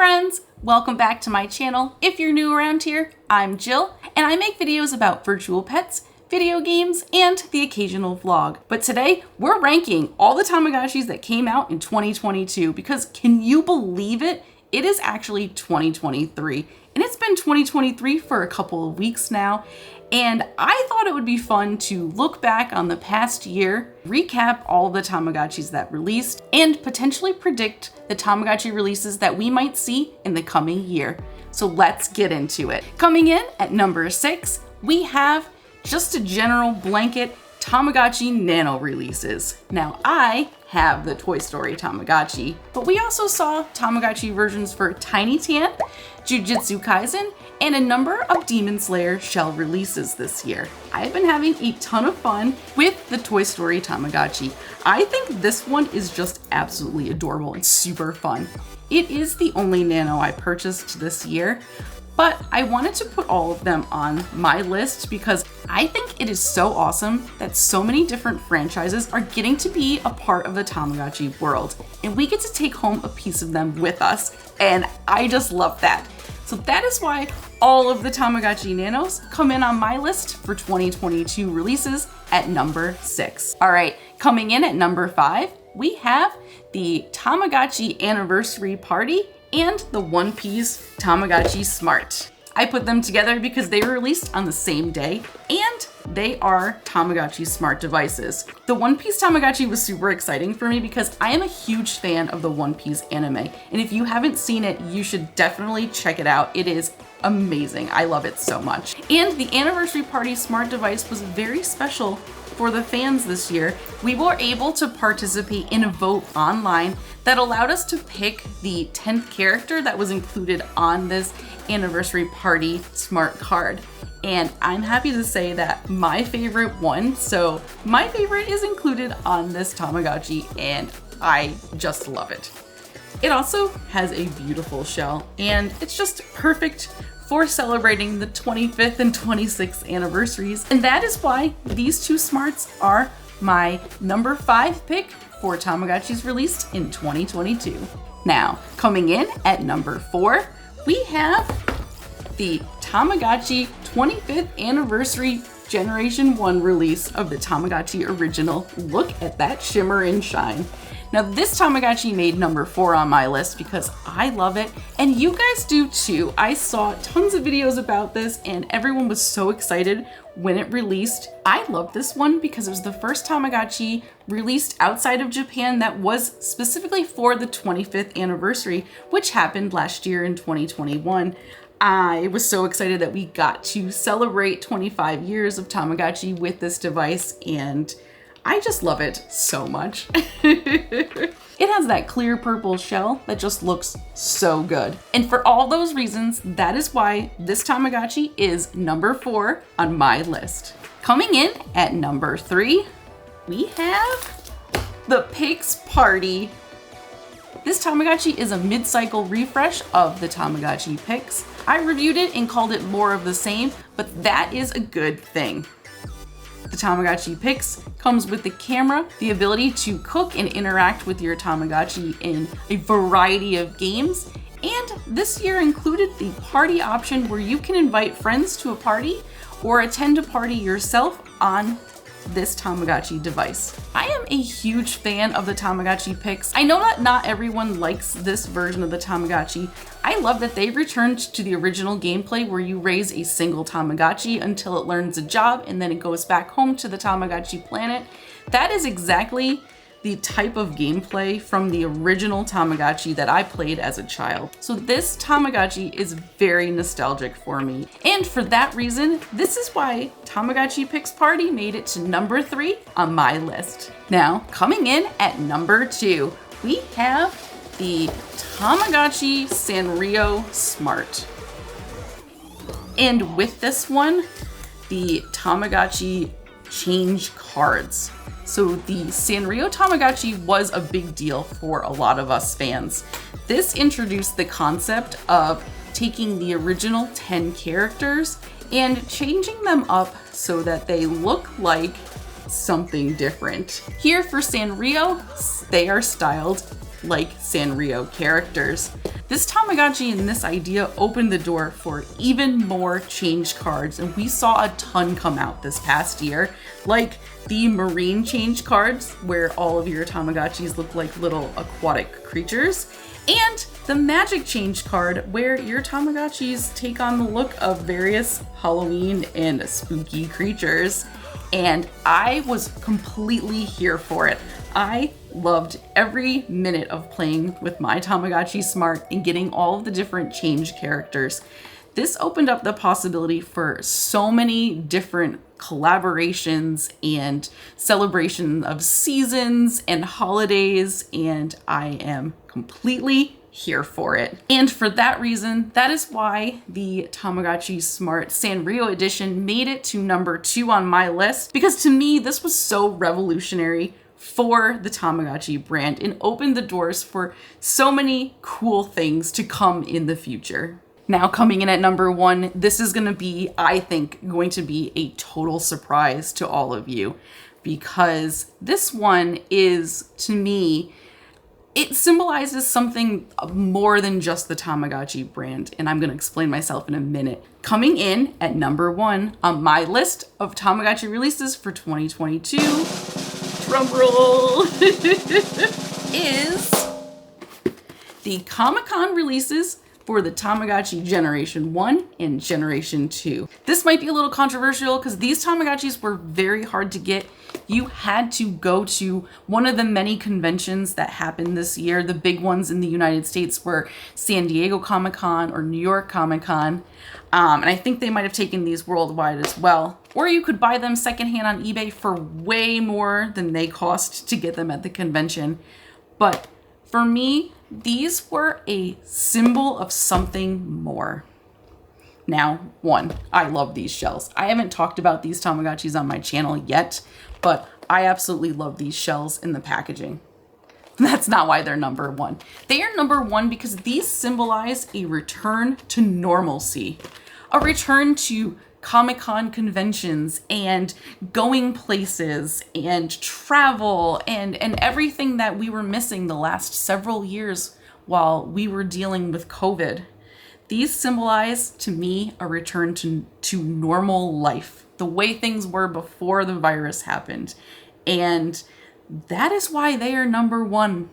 friends, welcome back to my channel. If you're new around here, I'm Jill, and I make videos about virtual pets, video games, and the occasional vlog. But today, we're ranking all the Tamagotchis that came out in 2022 because can you believe it? It is actually 2023, and it's been 2023 for a couple of weeks now. And I thought it would be fun to look back on the past year, recap all the Tamagotchis that released, and potentially predict the Tamagotchi releases that we might see in the coming year. So let's get into it. Coming in at number 6, we have just a general blanket Tamagotchi Nano releases. Now I have the Toy Story Tamagotchi, but we also saw Tamagotchi versions for Tiny Tan, Jujutsu Kaisen, and a number of Demon Slayer shell releases this year. I've been having a ton of fun with the Toy Story Tamagotchi. I think this one is just absolutely adorable and super fun. It is the only Nano I purchased this year, but I wanted to put all of them on my list because I think it is so awesome that so many different franchises are getting to be a part of the Tamagotchi world, and we get to take home a piece of them with us, and I just love that. So that is why all of the Tamagotchi Nanos come in on my list for 2022 releases at number 6. All right, coming in at number 5, we have the Tamagotchi Anniversary Party and the One Piece Tamagotchi Smart. I put them together because they were released on the same day, and they are Tamagotchi smart devices. The One Piece Tamagotchi was super exciting for me because I am a huge fan of the One Piece anime, and if you haven't seen it, you should definitely check it out. It is amazing. I love it so much. And the Anniversary Party smart device was very special for the fans this year. We were able to participate in a vote online that allowed us to pick the 10th character that was included on this Anniversary Party smart card. And I'm happy to say that my favorite won. So my favorite is included on this Tamagotchi and I just love it. It also has a beautiful shell and it's just perfect for celebrating the 25th and 26th anniversaries. And that is why these two smarts are my number 5 pick for Tamagotchis released in 2022. Now, coming in at number 4, we have the Tamagotchi 25th Anniversary Generation 1 release of the Tamagotchi original. Look at that shimmer and shine. Now this Tamagotchi made number 4 on my list because I love it and you guys do too. I saw tons of videos about this and everyone was so excited when it released. I love this one because it was the first Tamagotchi released outside of Japan that was specifically for the 25th anniversary, which happened last year in 2021. I was so excited that we got to celebrate 25 years of Tamagotchi with this device and I just love it so much. It has that clear purple shell that just looks so good. And for all those reasons, that is why this Tamagotchi is number 4 on my list. Coming in at number 3, we have the Pix Party. This Tamagotchi is a mid-cycle refresh of the Tamagotchi Pix. I reviewed it and called it more of the same, but that is a good thing. The Tamagotchi Pix comes with the camera, the ability to cook and interact with your Tamagotchi in a variety of games, and this year included the party option where you can invite friends to a party or attend a party yourself on this Tamagotchi device. I am a huge fan of the Tamagotchi Pix. I know that not everyone likes this version of the Tamagotchi. I love that they returned to the original gameplay where you raise a single Tamagotchi until it learns a job and then it goes back home to the Tamagotchi planet. That is exactly the type of gameplay from the original Tamagotchi that I played as a child. So this Tamagotchi is very nostalgic for me. And for that reason, this is why Tamagotchi Pix Party made it to number 3 on my list. Now, coming in at number 2, we have the Tamagotchi Sanrio Smart. And with this one, the Tamagotchi change cards. So the Sanrio Tamagotchi was a big deal for a lot of us fans. This introduced the concept of taking the original 10 characters and changing them up so that they look like something different. Here for Sanrio, they are styled like Sanrio characters. This Tamagotchi and this idea opened the door for even more change cards, and we saw a ton come out this past year, like the marine change cards, where all of your Tamagotchis look like little aquatic creatures, and the magic change card, where your Tamagotchis take on the look of various Halloween and spooky creatures. And I was completely here for it. I loved every minute of playing with my Tamagotchi Smart and getting all of the different change characters. This opened up the possibility for so many different collaborations and celebration of seasons and holidays, and I am completely here for it. And for that reason, that is why the Tamagotchi Smart Sanrio edition made it to number 2 on my list, because to me, this was so revolutionary for the Tamagotchi brand and opened the doors for so many cool things to come in the future. Now, coming in at number 1, this is going to be, I think, going to be a total surprise to all of you, because this one is, to me, it symbolizes something more than just the Tamagotchi brand, and I'm going to explain myself in a minute. Coming in at number 1 on my list of Tamagotchi releases for 2022, drumroll, is the Comic-Con releases for the Tamagotchi Generation 1 and Generation 2. This might be a little controversial because these Tamagotchis were very hard to get. You had to go to one of the many conventions that happened this year. The big ones in the United States were San Diego Comic-Con or New York Comic-Con. And I think they might have taken these worldwide as well. Or you could buy them secondhand on eBay for way more than they cost to get them at the convention. But for me, these were a symbol of something more. Now, 1, I love these shells. I haven't talked about these Tamagotchis on my channel yet, but I absolutely love these shells in the packaging. That's not why they're number 1. They are number 1 because these symbolize a return to normalcy, a return to Comic-Con conventions and going places and travel and everything that we were missing the last several years while we were dealing with COVID. These symbolize, to me, a return to normal life, the way things were before the virus happened. And that is why they are number 1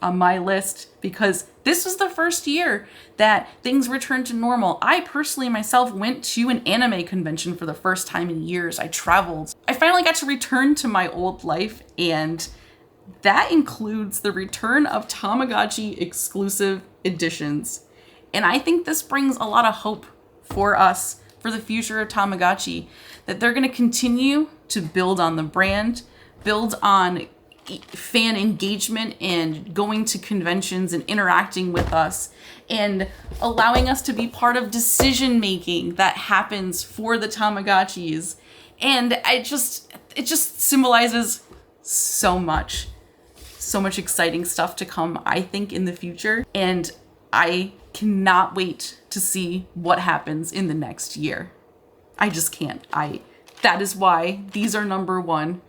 on my list, because this was the first year that things returned to normal. I personally myself went to an anime convention for the first time in years. I traveled. I finally got to return to my old life, and that includes the return of Tamagotchi exclusive editions. And I think this brings a lot of hope for us for the future of Tamagotchi, that they're going to continue to build on the brand, build on fan engagement and going to conventions and interacting with us and allowing us to be part of decision making that happens for the Tamagotchis. And it just symbolizes so much exciting stuff to come, I think, in the future. And I cannot wait to see what happens in the next year. I just can't. That is why these are number 1,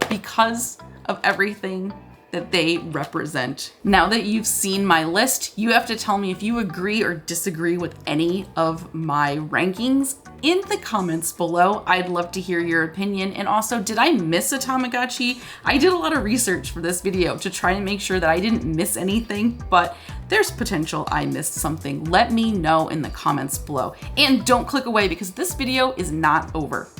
because of everything that they represent. Now that you've seen my list, you have to tell me if you agree or disagree with any of my rankings in the comments below. I'd love to hear your opinion. And also, did I miss a Tamagotchi? I did a lot of research for this video to try and make sure that I didn't miss anything, but there's potential I missed something. Let me know in the comments below. And don't click away because this video is not over.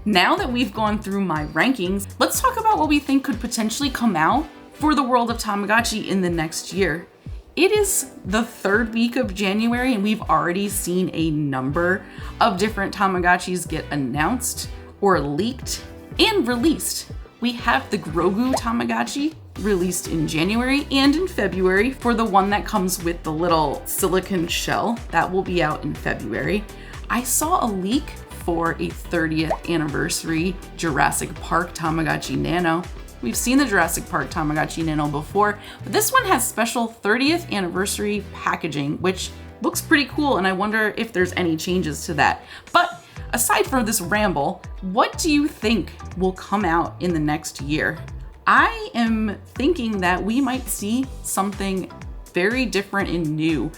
Now that we've gone through my rankings, let's talk about what we think could potentially come out for the world of Tamagotchi in the next year. It is the 3rd week of January and we've already seen a number of different Tamagotchis get announced or leaked and released. We have the Grogu Tamagotchi released in January and in February for the one that comes with the little silicone shell. That will be out in February. I saw a leak for a 30th anniversary Jurassic Park Tamagotchi Nano. We've seen the Jurassic Park Tamagotchi Nano before, but this one has special 30th anniversary packaging, which looks pretty cool, and I wonder if there's any changes to that. But aside from this ramble, what do you think will come out in the next year? I am thinking that we might see something very different and new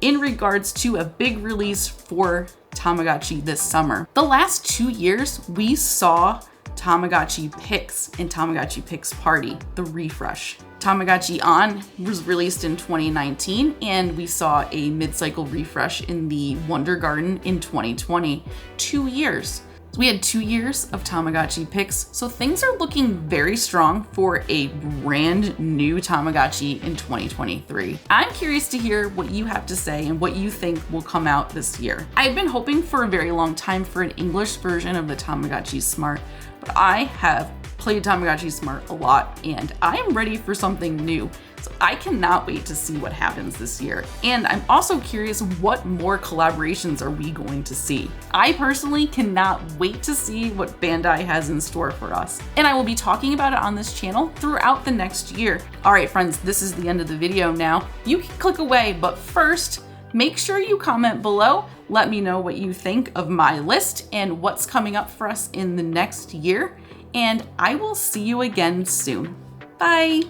in regards to a big release for Tamagotchi this summer. The last 2 years, we saw Tamagotchi Pix and Tamagotchi Pix Party, the refresh. Tamagotchi On was released in 2019, and we saw a mid-cycle refresh in the Wonder Garden in 2020. 2 years. So we had 2 years of Tamagotchi Pix, so things are looking very strong for a brand new Tamagotchi in 2023. I'm curious to hear what you have to say and what you think will come out this year. I've been hoping for a very long time for an English version of the Tamagotchi Smart, but I have played Tamagotchi Smart a lot and I'm ready for something new. So I cannot wait to see what happens this year. And I'm also curious, what more collaborations are we going to see? I personally cannot wait to see what Bandai has in store for us. And I will be talking about it on this channel throughout the next year. All right, friends, this is the end of the video now. You can click away, but first, make sure you comment below. Let me know what you think of my list and what's coming up for us in the next year. And I will see you again soon. Bye.